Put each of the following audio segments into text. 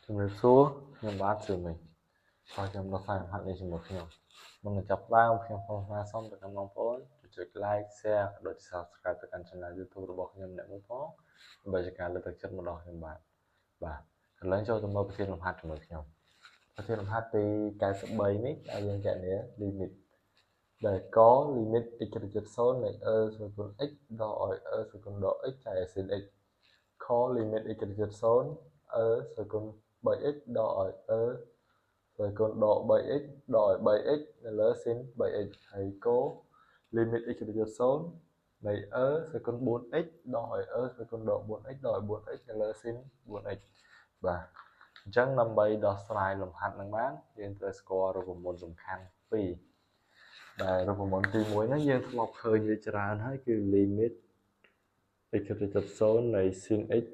ជំរាបសួរខ្ញុំបាទជឿមិញហើយខ្ញុំដល់សារហាត់នេះជាមួយខ្ញុំមុននឹងចាប់ផ្ដើមខ្ញុំសូមទៅកាន់បងប្អូនជួយ like share ក៏ដូចជា subscribe ទៅកាន់ channel YouTube របស់ខ្ញុំអ្នកមួយផងដើម្បីជាការលើកទឹកចិត្តមកដល់ខ្ញុំបាទឥឡូវចូលទៅមើលប្រធានលំហាត់ជាមួយខ្ញុំប្រធានលំហាត់ទី93នេះឲ្យយើងកណនា limit ដែលក limit x ទៅជិត0នៃ e ស្មើនឹង x ដល់ឲ្យ e ស្មើនឹង x ចែកឲ្យ sin x ខ limit x ទៅជិត0 e ស្មើនឹង 3x ដល់ឲ្យ e ស្មើនឹងដក 3x ដល់ឲ្យ 3x នៅលើ sin 3x ហើយកូ limit x ទៅជិត0នៃ e ស្មើនឹង 4x ដល់ឲ្យ e ស្មើនឹងដក 4x ដល់ឲ្យ 4x នៅលើ sin 4x បាទអញ្ចឹងដើម្បីដោះស្រាយលំហាត់នឹងបានយើងត្រូវស្គាល់រូបមន្តសំខាន់2ដែលរូបមន្តទី1ហ្នឹងយើងធ្លាប់ឃើញវាច្រើនហើយគឺ limit x ទៅជិត0នៃ sin x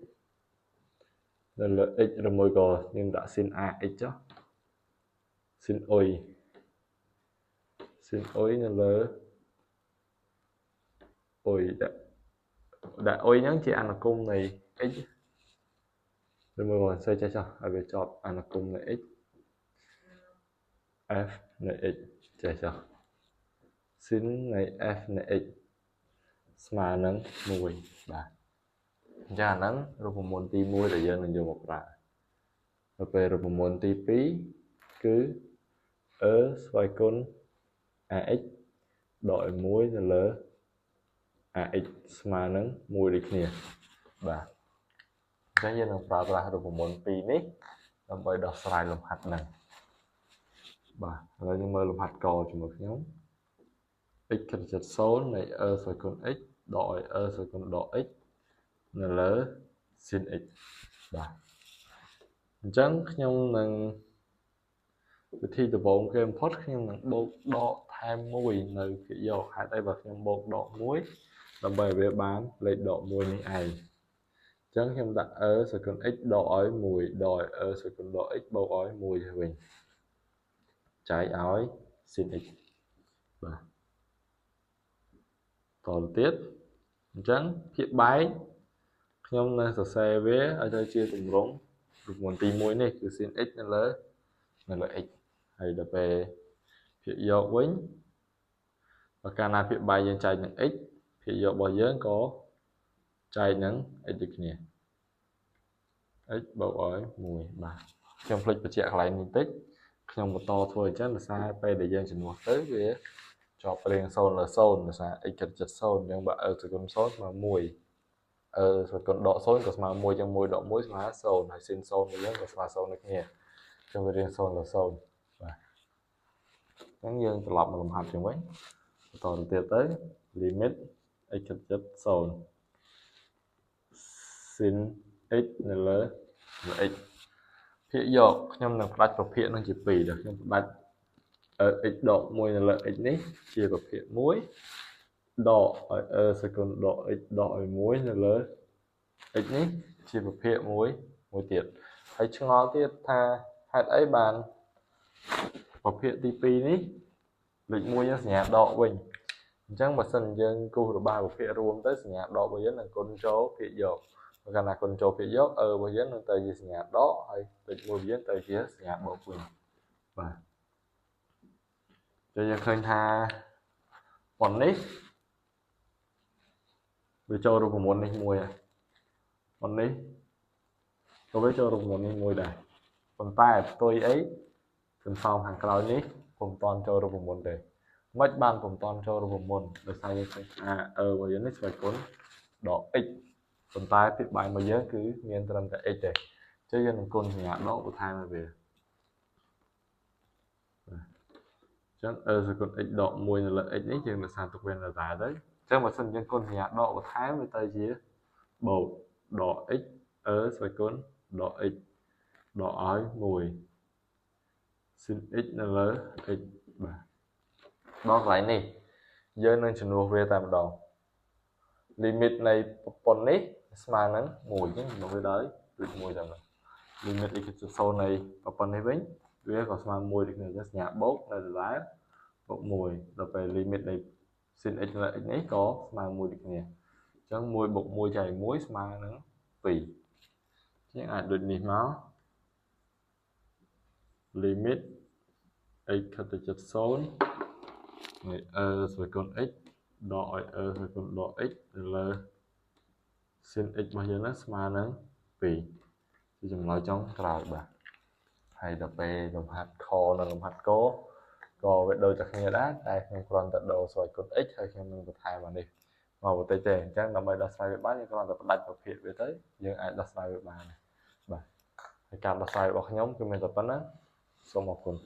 នៅលើ x ឬមួយក៏យើងដាក់ sin ax ចុះ sin uy នៅលើ uy ដាក់ uy ហ្នឹងជាអនុគមនៃ x ឬមួយក៏សេចចុះឲ្យវាជាប់អនុគមនៃ x f នៃ x ចេះចុះ sin នៃ f នៃ x ស្មើនឹង1បាទអញ្ចឹងអាហ្នឹងរូបមន្តទី1ដែលយើងនឹងយកមកប្រើទៅពេលរូបមន្តទី2គឺ e ស្វ័យគុណ ax ដកឲ្យ1នៅលើ ax ស្មើនឹង1ដូចគ្នាបាទអញ្ចឹងយើងនឹងប្រើប្រាស់រូបមន្ត2នេះដើម្បីដោះស្រាយលំហាត់ហ្នឹងបាទឥឡូវយើងមើលលំហាត់កជាមួយខ្ញុំ x ទៅជិត0នៃ e ស្វ័យគុណ x ដកឲ្យ e ស្វ័យគុណដក x នៅលើ sin x បាទអញ្ចឹងខ្ញុំនឹងវិធីដំបូងគេបំផុតខ្ញុំនឹងបូកដកថែម1នៅភាគយកហេតុអីបើខ្ញុំបូកដក1ដើម្បីឲ្យវាបានលេខដក1នេះឯងអញ្ចឹងខ្ញុំដាក់ e ស្វ័យគុណ x ដកឲ្យ1ដកឲ្យ e ស្វ័យគុណដក x បូកឲ្យ1ទៅវិញចែកឲ្យ sin x បាទតទៅទៀតអញ្ចឹងភាគបែកខ្ញុំនឹងសរសេរវាឲ្យទៅជាទម្រង់រូបមន្តទី1នេះគឺ sin x នៅលើ x ហើយដល់ពេលភាគយកវិញបើកាលណាភាគបែកយើងចែកនឹង x ភាគយករបស់យើងក៏ចែកនឹង x ដូចគ្នា x បូកឲ្យ1បាទខ្ញុំភ្លេចបញ្ជាក់កន្លែងនេះបន្តិចខ្ញុំបន្តធ្វើអញ្ចឹងដោយសារពេលដែលយើងជំនួសទៅវាជាប់រៀង0លើ0ដោយសារ x ជិត0អញ្ចឹងបើ e ស្គុណ0ស្មើ1 e ស្គុណដក0ក៏ស្មើ1អញ្ចឹង1ដក1ស្មើ0ហើយ sin 0របស់យើងក៏ស្មើ0ដូចគ្នាអញ្ចឹងវារៀង0លើ0បាទអញ្ចឹងយើងត្រឡប់មកលំហាត់ជាងវិញបន្តទៅទៀតទៅ limit x ជិត0 sin x នៅលើ x ភាគយកខ្ញុំនឹងផ្ដាច់ប្រភាគនឹងជា2ដល់ខ្ញុំផ្ដាច់ x ដក1នៅលើ x នេះជាប្រភាគ1ដកឲ្យ e ស្គុណដក x ដកឲ្យ1នៅលើ x នេះជាប្រភាគ1ទៀតហើយឆ្ងល់ទៀតថាហេតុអីបានប្រភាគទី2នេះលេខ1យើងសញ្ញាដកវិញអញ្ចឹងបើសិនយើងគូសរបាប្រភាគរួមទៅសញ្ញាដករបស់យើងនឹងគុណចូលភាគយកបើកាលណាគុណចូលភាគយករបស់យើងនឹងទៅជាសញ្ញាដកហើយលេខ1របស់យើងទៅជាសញ្ញាបូកវិញបាទយើងឃើញថាប៉ុននេះវាចូលរូបមន្តនេះមួយហើយប៉ុននេះក៏វាចូលរូបមន្តនេះមួយដែរប៉ុន្តែផ្ទុយអីសន្សំខាងក្រោយនេះពុំតាន់ចូលរូបមន្តទេមិនបានពុំតាន់ចូលរូបមន្តដោយសារយើងឃើញថារបស់យើងនេះស្វ័យគុណដក x ប៉ុន្តែភាគបែករបស់យើងគឺមានត្រឹមតែ x ទេអញ្ចឹងយើងនឹងគុណសញ្ញាដកបន្ថែមឲ្យវាអញ្ចឹង e ស្គុណ x ដក1នៅលើ x នេះយើងរក្សាទុកវានៅតែទៅអញ្ចឹងបើសិនយើងគុណសញ្ញាដកបន្ថែមវាទៅជាបូកដក x e ស្វ័យគុណដក x ដកឲ្យ1 sin x នៅលើ x បាទដល់កន្លែងនេះយើងនឹងជំនួសវាតែម្ដង limit នៃប្រព័ន្ធនេះស្មើនឹង1អញ្ចឹងជំនួសវាដោយដូច1តែម្ដង limit x ជិត0នៃប្រព័ន្ធនេះវិញវាក៏ស្មើ1ដូចគ្នាអញ្ចឹងសញ្ញាបូកនៅដដែលបូក1ដល់ពេល limit នៃ sin x លើ x នេះក៏ស្មើ1ដូចគ្នាអញ្ចឹង1បូក1ចែក1ស្មើនឹង2អញ្ចឹងអាចដូចនេះមក limit x ខិតទៅជិត0ហើយ ស្វ័យគុណ x ដកឲ្យ ស្វ័យគុណដក x ទៅលើ sin x របស់យើងហ្នឹងស្មើនឹង2ជាចម្លើយចុងក្រោយបាទហើយដល់ពេលលំហាត់ខនិងលំហាត់កក៏វាដូចតែគ្នាដែរតែខ្ញុំគ្រាន់តែដូរស្វ័យគុណ x ហើយខ្ញុំនឹងបន្ថែមអានេះមកបន្តិចទេអញ្ចឹងដើម្បីដោះស្រាយវាបានយើងគ្រាន់តែផ្ដាច់ប្រភេទវាទៅយើងអាចដោះស្រាយវាបានបាទហើយការដោះស្រាយរបស់ខ្ញុំគឺមានតែប៉ុណ្ណឹងសូមអរគុណ